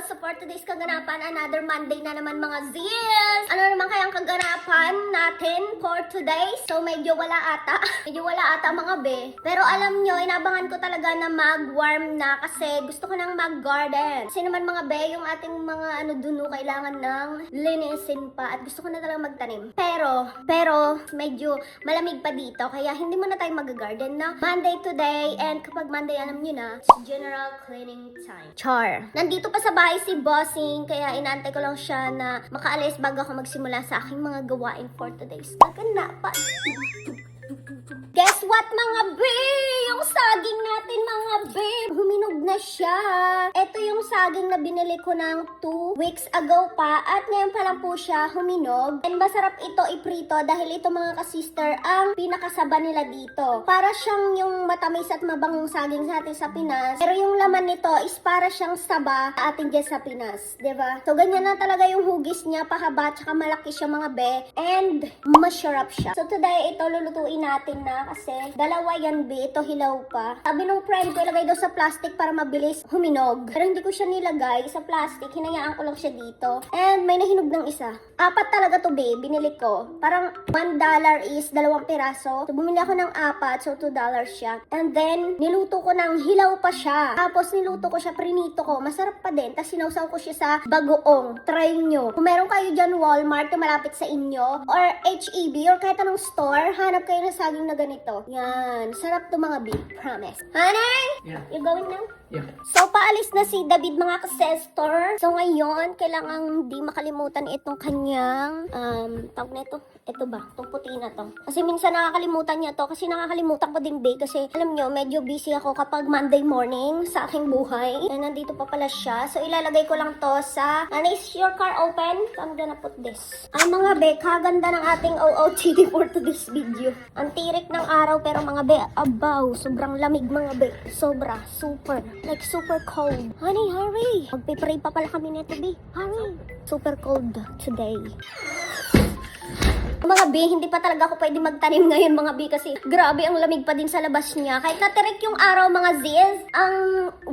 So for today's kaganapan, another Monday na naman mga Z's. Ano naman kayang kaganapan natin for today? So medyo wala ata. Medyo wala ata mga be. Pero alam nyo, inabangan ko talaga na mag-warm na kasi gusto ko nang mag-garden. Kasi naman mga be, yung ating mga duno kailangan ng linisin pa at gusto ko na talaga magtanim. Pero medyo malamig pa dito kaya hindi mo na tayo mag-garden na Monday today, and kapag Monday alam nyo na, it's general cleaning time. Char. Nandito pa sa bahay si Bossing kaya inaantay ko lang siya na makaalis bago ako magsimula sa aking mga gawain for today's kaganapan. Guess what mga be? Yung saging natin mga be, huminog na siya. Ito yung saging na binili ko ng 2 weeks ago pa at ngayon pa lang po siya huminog. And masarap ito iprito dahil ito mga kasister ang pinakasaba nila dito. Para siyang yung matamis at mabangong saging sa atin sa Pinas. Pero yung laman nito is para siyang saba sa atin dyan sa Pinas. Diba? So ganyan na talaga yung hugis niya, pahaba, tsaka malaki siya mga be. And masarap siya. So today ito lulutuin natin na kasi dalawa yan be, ito hilaw pa. Sabi nung friend ko, ilagay daw sa plastic para mabilis huminog. Pero hindi ko siya nilagay sa plastic, hinayaan ko lang siya dito. And may nahinog ng isa. 4 talaga to be, binili ko. Parang $1 is 2 piraso. So bumili ako ng 4, so $2 siya. And then, niluto ko ng hilaw pa siya. Tapos niluto ko siya, prinito ko. Masarap pa din. Tapos sinawsaw ko siya sa bagoong. Try nyo. Kung meron kayo dyan Walmart na malapit sa inyo, or HEB, or kahit anong store, hanap kayo ng saging na ganito. Yan. Sarap to mga big. Promise. Honey? Yeah. You going now? Yeah. So, paalis na si David mga kasestor. So, ngayon, kailangan di makalimutan itong kanyang, tawag na ito. Ito ba? Itong puti na to. Kasi minsan nakakalimutan niya to. Kasi nakakalimutan ko din, babe. Kasi, alam nyo, medyo busy ako kapag Monday morning sa aking buhay. And nandito pa pala siya. So, ilalagay ko lang to sa, is your car open? So, I'm gonna put this. Ay, mga be, kaganda ng ating OOTD for today's video. Ang tirik ng araw, pero mga be, abaw. Sobrang lamig, mga be. Sobra. Super. Like super cold. Honey, hurry! Magpipray pa pala kami nito, be. Hurry! Super cold today. Mga B, hindi pa talaga ako pwede magtanim ngayon mga B kasi grabe ang lamig pa din sa labas niya. Kahit natirik yung araw mga Ziz, ang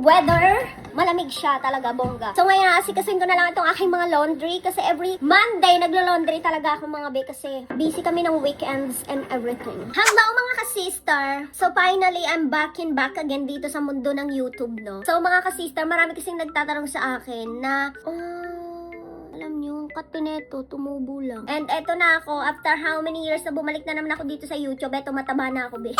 weather, malamig siya talaga, bongga. So ngayon, asikasin ko na lang itong aking mga laundry kasi every Monday naglo-laundry talaga ako mga B kasi busy kami ng weekends and everything. Hello mga ka-sister! So finally, I'm back again dito sa mundo ng YouTube, no? So mga ka-sister, marami kasing nagtatanong sa akin na, alam nyo, ang kate neto, tumubo lang. And eto na ako, after how many years na bumalik na naman ako dito sa YouTube, eto mataba na ako, be.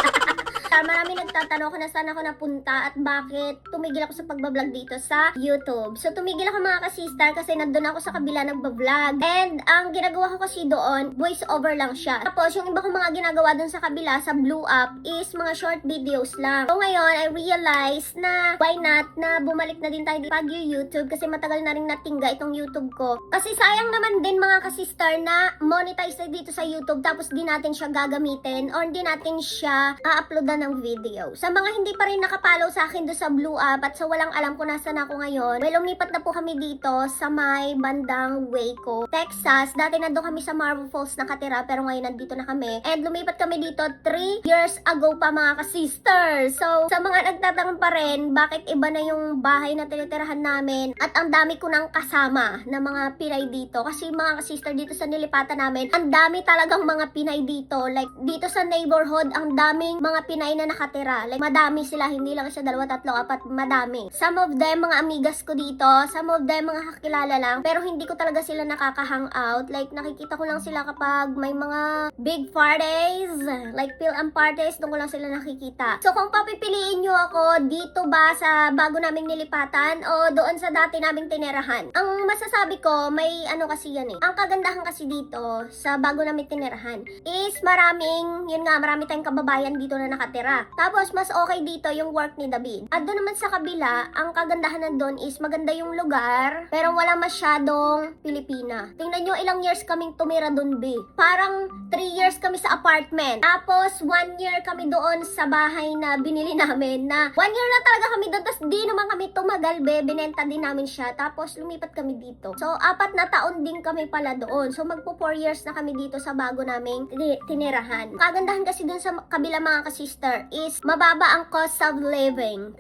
Marami nagtatanong kung nasaan ako napunta at bakit tumigil ako sa pagbablog dito sa YouTube. So tumigil ako mga ka-sister kasi nandun ako sa kabila nagbablog. And ang ginagawa ko kasi doon, voice over lang siya. Tapos yung iba kong mga ginagawa doon sa kabila, sa Blue App, is mga short videos lang. So ngayon, I realized na why not na bumalik na din tayo pag YouTube kasi matagal na rin natingga itong YouTube ko. Kasi sayang naman din mga ka-sister na monetize na dito sa YouTube tapos di natin siya gagamitin or di natin siya a-uploadan ng video. Sa mga hindi pa rin nakapollow sa akin doon sa Blue App at sa walang alam kung nasaan ako ngayon, may lumipat na po kami dito sa may bandang Waco, Texas. Dati nandun kami sa Marble Falls nakatira pero ngayon nandito na kami. And lumipat kami dito 3 years ago pa mga ka-sisters. So sa mga nagtatanong pa rin, bakit iba na yung bahay na tinitirahan namin at ang dami ko nang kasama na mga Pinay dito. Kasi mga ka-sister dito sa nilipatan namin, ang dami talagang mga Pinay dito. Like dito sa neighborhood, ang daming mga Pinay na nakatira. Like, madami sila. Hindi lang 1, 2, 3, 4, madami. Some of them, mga amigas ko dito. Some of them, mga kakilala lang. Pero hindi ko talaga sila nakaka-hangout. Like, nakikita ko lang sila kapag may mga big parties. Like, fill-up parties. Doon ko lang sila nakikita. So, kung papipiliin nyo ako, dito ba sa bago naming nilipatan o doon sa dati naming tinirahan? Ang masasabi ko, may ano kasi yan eh. Ang kagandahan kasi dito sa bago naming tinirahan is maraming, yun nga, marami tayong kababayan dito na nakatira. Tapos, mas okay dito yung work ni David. At doon naman sa kabila, ang kagandahan na doon is maganda yung lugar, pero wala masyadong Pilipina. Tingnan nyo, ilang years kaming tumira doon, be. Parang 3 years kami sa apartment. Tapos, 1 year kami doon sa bahay na binili namin na 1 year na talaga kami doon, tapos di naman kami tumagal, be. Binenta din namin siya. Tapos, lumipat kami dito. So, 4 na taon din kami pala doon. So, magpo 4 years na kami dito sa bago naming tinirahan. Kagandahan kasi dun sa kabila mga kasister is mababa ang cost of living.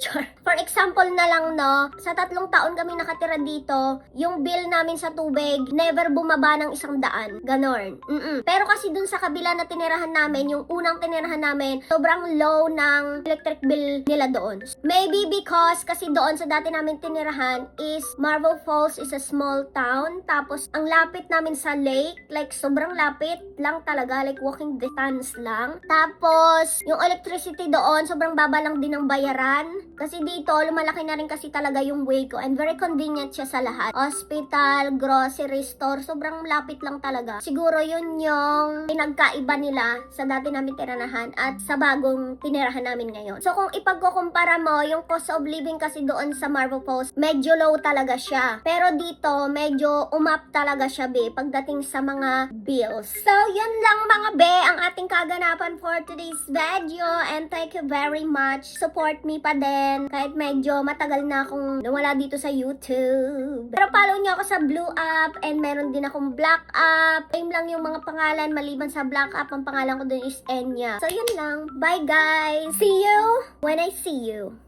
For example na lang, no, sa 3 taon kami nakatira dito, yung bill namin sa tubig, never bumaba ng 100. Ganon. Pero kasi dun sa kabila na tinirahan namin, yung unang tinirahan namin, sobrang low ng electric bill nila doon. Maybe because kasi doon sa dati namin tinirahan is Marble Falls is a small town. Tapos ang lapit namin sa lake, like sobrang lapit lang talaga, like walking distance lang. Tapos yung electricity doon, sobrang baba lang din ng bayaran. Kasi dito, lumalaki na rin kasi talaga yung way ko and very convenient siya sa lahat. Hospital, grocery store, sobrang lapit lang talaga. Siguro yun yung pinagkaiba nila sa dati namin tinirahan at sa bagong tinirahan namin ngayon. So kung ipagkukumpara mo, yung cost of living kasi doon sa Marble Falls, medyo low talaga siya. Pero dito, medyo umap talaga siya, be, pagdating sa mga bills. So, yun lang mga be, ang ating kaganapan for today's video. And thank you very much. Support me pa din. Kahit medyo matagal na akong nawala dito sa YouTube. Pero follow niyo ako sa Blue App and meron din akong Black App. Same lang yung mga pangalan maliban sa Black App. Ang pangalan ko dun is Enya. So, yun lang. Bye guys! See you when I see you.